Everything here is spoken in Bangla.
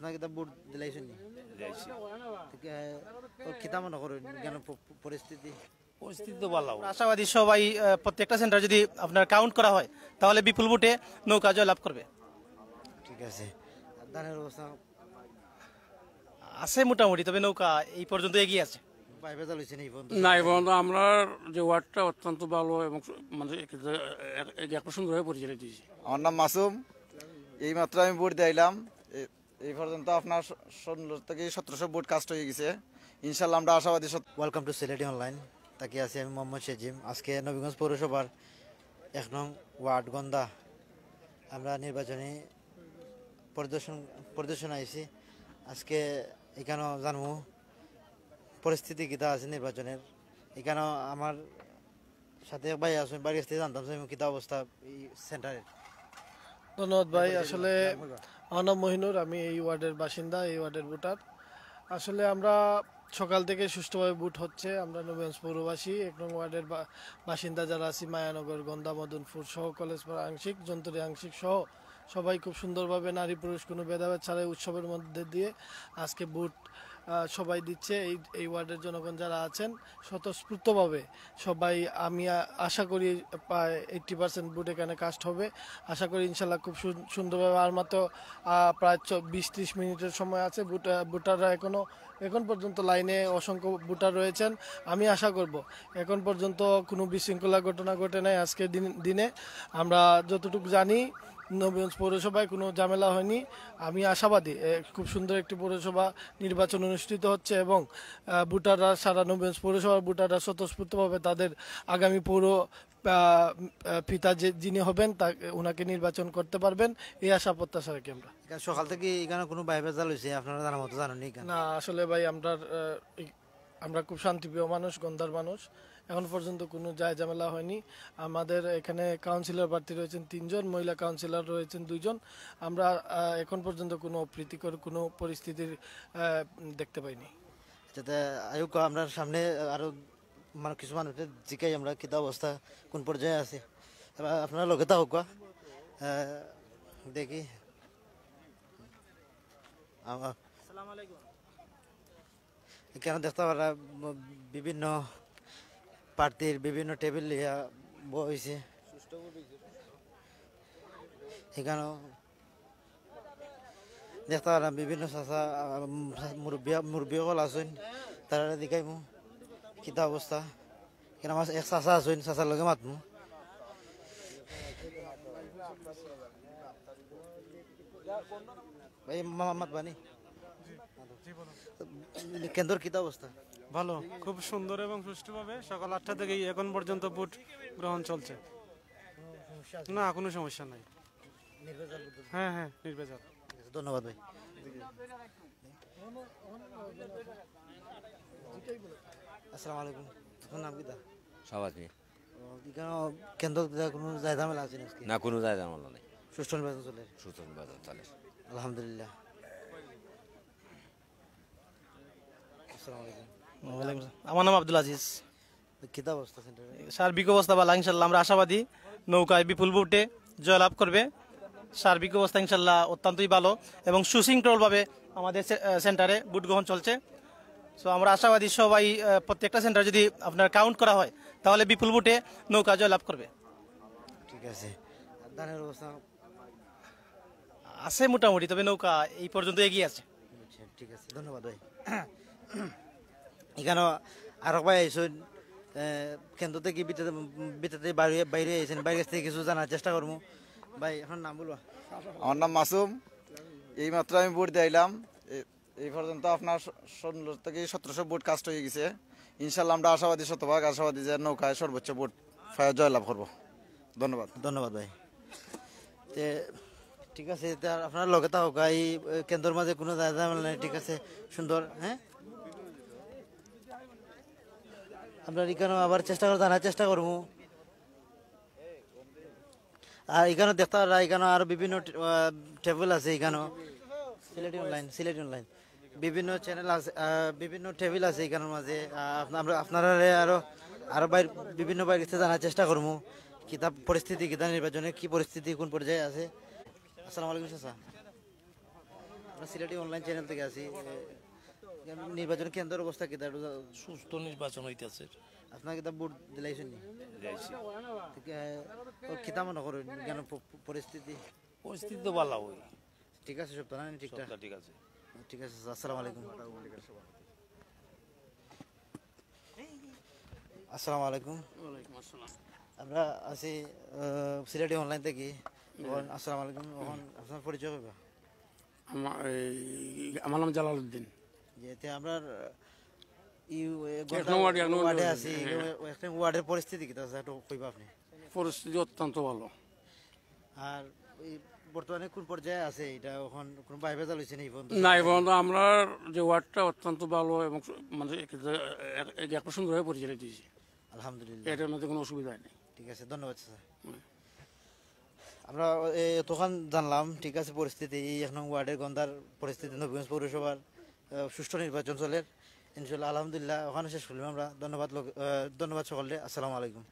আপনার কিতাব বুট দিলাইছেন নি যাইছি কিতাব মনে করেন কেন পরিস্থিতি পরিস্থিতি তো ভালো আশাবাদী সবাই প্রত্যেকটা সেন্টার যদি আপনার কাউন্ট করা হয় তাহলে বিপুল ভোটে নৌকা জয়লাভ করবে। ঠিক আছে। আর ধানের অবস্থা আছে মোটামুটি, তবে নৌকা এই পর্যন্ত এগিয়ে আছে। পাইপে চালুছেন এই পর্যন্ত না এই পর্যন্ত আমরা যে ওয়ার্ডটা অত্যন্ত ভালো এবং মানে একটা সুন্দরভাবে পরিচালিত দিয়েছি। আমার নাম মাসুম। এই মাত্র আমি ভোট দিলাম। এই পর্যন্ত আপনার 16 থেকে 1700 ভোট কাস্ট হয়ে গেছে। ইনশাল্লাহ আমরা আশাবাদী। Welcome to Sylheti online. তাকে আছি আমি মোহাম্মদ সেজিম। আজকে নবীগঞ্জ পৌরসভার 1 নং ওয়ার্ড গন্দা আমরা নির্বাচনী পরিদর্শন আইছি। আজকে এখানেও জানবো পরিস্থিতি কিতা আছে নির্বাচনের। এখানেও আমার সাথে ভাই আসুন, বাড়ি আসতে জানতাম কিতা অবস্থা এই সেন্টারের। ধন্যবাদ ভাই। আসলে আমার নাম মহিনুর, আমি এই ওয়ার্ডের বাসিন্দা, এই ওয়ার্ডের ভোটার। আসলে আমরা সকাল থেকে সুষ্ঠুভাবে ভোট হচ্ছে। আমরা নবীগঞ্জ পৌরবাসী 1 নং ওয়ার্ডের বাসিন্দা যারা আছি, মায়ানগর, গন্দা, মদনপুর সহ কলেজপাড়া আংশিক, যন্তরী আংশিক সহ সবাই খুব সুন্দরভাবে নারী পুরুষ কোনো ভেদাভেদ ছাড়াই উৎসবের মধ্যে দিয়ে আজকে ভোট সবাই দিচ্ছে। এই ওয়ার্ডের জনগণ যারা আছেন স্বতঃস্ফূর্তভাবে সবাই, আমি আশা করি প্রায় 80% ভোট এখানে কাস্ট হবে। আশা করি ইনশাল্লাহ খুব সুন্দরভাবে। আর মাত্র প্রায় 20-30 মিনিটের সময় আছে। ভোটাররা এখন পর্যন্ত লাইনে অসংখ্য ভোটার রয়েছেন। আমি আশা করব এখন পর্যন্ত কোনো বিশৃঙ্খলা ঘটনা ঘটে নাই। আজকের দিনে আমরা যতটুকু জানি নবীগঞ্জ পৌরসভায় কোনো ঝামেলা হয়নি। আমি আশাবাদী খুব সুন্দর একটি পৌরসভা নির্বাচন অনুষ্ঠিত হচ্ছে এবং ভোটাররা, সারা নবীগঞ্জ পৌরসভার ভোটাররা স্বতঃস্ফূর্তভাবে তাদের আগামী পৌর পিতা যিনি হবেন ওনাকে নির্বাচন করতে পারবেন, এই আশা প্রত্যাশা রাখি আমরা। সকাল থেকে এখানে কোনো বাইরে চাল হয়েছে আপনারা জানার মতো জানেন না? আসলে ভাই আমরা খুব শান্তিপ্রিয় মানুষ, গন্ধার মানুষ। এখন পর্যন্ত কোনো ঝামেলা হয়নি। আমাদের এখানে কাউন্সিলর প্রার্থী রয়েছেন 3 জন, মহিলা কাউন্সিলর রয়েছেন 2 জন। আমরা এখন পর্যন্ত কোনো অপ্রীতিকর কোনো পরিস্থিতির দেখতে পাইনি। যাতে আয়ুক আমরা সামনে আরো মানে কিছু মানুষের জিকাই আমরা কিতা অবস্থা কোন পর্যায়ে আছে। এবার আপনারা লগে তা হোক দেখি। এখানে দেখতে পারা বিভিন্ন প্রার্থীর বিভিন্ন টেবিল বইছে। এখানেও দেখতে পারাম বিভিন্ন মুরব্বী সকল আছেন, তারা দেখাইমু কিতা অবস্থা। এখানে আমার এক চাচা আছেন, চাচার লগে মাতমু। ভাই মামাত বানি কেন্দ্র কিতা অবস্থা? ভালো, খুব সুন্দর এবং সুষ্ঠুভাবে সকাল 8টা থেকে এখন পর্যন্ত ভোট গ্রহণ চলছে। না, কোনো সমস্যা নাই। হ্যাঁ হ্যাঁ, নির্বাচন। ধন্যবাদ ভাই। আসসালামু আলাইকুম। আপনার নাম কিতা? সবাই কেন্দ্র কোনো ঝামেলা আছে নাকি? না, কোনো ঝামেলা নেই। সুষ্ঠু নির্বাচন চলে? সুস্থ নির্বাচন চলে, আলহামদুলিল্লাহ। আসসালামু আলাইকুম। আমার নাম আব্দুল আজিজ। কিতা অবস্থা সেন্টারে? সার্বিক অবস্থা ভালো ইনশাল্লাহ। আমরা আশাবাদী নৌকায় বিপুল ভোটে জয়লাভ করবে। সার্বিক অবস্থা ইনশাল্লাহ অত্যন্তই ভালো এবং সুশৃঙ্খলভাবে আমাদের সেন্টারে ভোট গ্রহণ চলছে। সো আমরা আশাবাদী সবাই প্রত্যেকটা সেন্টার যদি আপনার কাউন্ট করা হয় তাহলে বিপুল ভোটে নৌকা জয়লাভ করবে। ঠিক আছে। ধানের অবস্থা আছে মোটামুটি, তবে নৌকা এই পর্যন্ত এগিয়ে আছে। ঠিক আছে, ধন্যবাদ ভাই। এখানে আরো ভাই আইসুন কেন্দ্র থেকে বিটাতে বাইরে আইসেন, বাইরে থেকে কিছু জানার চেষ্টা করবো। ভাই এখন নাম বলবো? আমার নাম মাসুম। এই মাত্র আমি ভোট দিলাম। এই পর্যন্ত আপনার 16 থেকে 1700 ভোট কাস্ট হয়ে গেছে। ইনশাল্লাহ আমরা আশাবাদী, শতভাগ আশাবাদী যে নৌকায় সর্বোচ্চ ভোট জয়লাভ করবো। ধন্যবাদ। ধন্যবাদ ভাই। ঠিক আছে, আপনার লগে তা হোক। এই কেন্দ্রের মাঝে কোনো ঝামেলা নেই। ঠিক আছে, সুন্দর। হ্যাঁ, আমরা এখানে আবার জানার চেষ্টা করবো। আর এখানে দেখতে পারা এখানে আরো বিভিন্ন টেবিল আছে। এখানেও সিলেটি অনলাইন বিভিন্ন চ্যানেল আছে, বিভিন্ন টেবিল আছে এখানের মাঝে। আপনারা আরো বিভিন্ন বাইরে জানার চেষ্টা করবো কিতাব পরিস্থিতি, কিতাব নির্বাচনে কি পরিস্থিতি কোন পর্যায়ে আছে। আসসালামু আলাইকুম চাচা। আমরা সিলেটি অনলাইন চ্যানেল থেকে আছি নির্বাচন কেন্দ্রের অবস্থা কি তার সুস্থ নির্বাচন হইতেছে আপনার কিতা ভোট দিলাইছেন নি কিতা মনে করেন কেন পরিস্থিতি পরিস্থিতি তো ভালো হই ঠিক আছে সব তো না ঠিকঠাক ঠিক আছে ঠিক আছে আসসালামু আলাইকুম আসসালামু আলাইকুম ওয়ালাইকুম আসসালাম। আমরা আছি সিলেটি অনলাইন থেকে আসসালামু আলাইকুম এখন আপনার পরিচয় পাবা আমার নাম জালাল উদ্দিন। যেতে আমরা এক নং ওয়ার্ড, এক নং ওয়ার্ডে ওয়ার্ড। আছি একটা ওয়ার্ডের পরিস্থিতি কি আছে একটু কইবা আপনি পরিস্থিতি অত্যন্ত ভালো। আর এই বর্তমানে কোন পর্যায়ে আছে এটা এখন কোন বাইরে চালুছে নেই বন্ধু না এবং আমরা যে ওয়ার্ডটা অত্যন্ত ভালো এবং মানে একটা সুন্দরভাবে পরিচালিত দিয়েছি, আলহামদুলিল্লাহ এটার মধ্যে কোনো অসুবিধা নেই। ঠিক আছে ধন্যবাদ স্যার আমরা তখন জানলাম ঠিক আছে পরিস্থিতি এই এক নং ওয়ার্ডের গন্ধার পরিস্থিতি নবীগঞ্জ পৌরসভার সুষ্ঠু নির্বাচন চলে ইনশাল্লাহ আলহামদুলিল্লাহ ওখানে শেষ করলাম আমরা ধন্যবাদ ধন্যবাদ সকলকে আসসালামু আলাইকুম।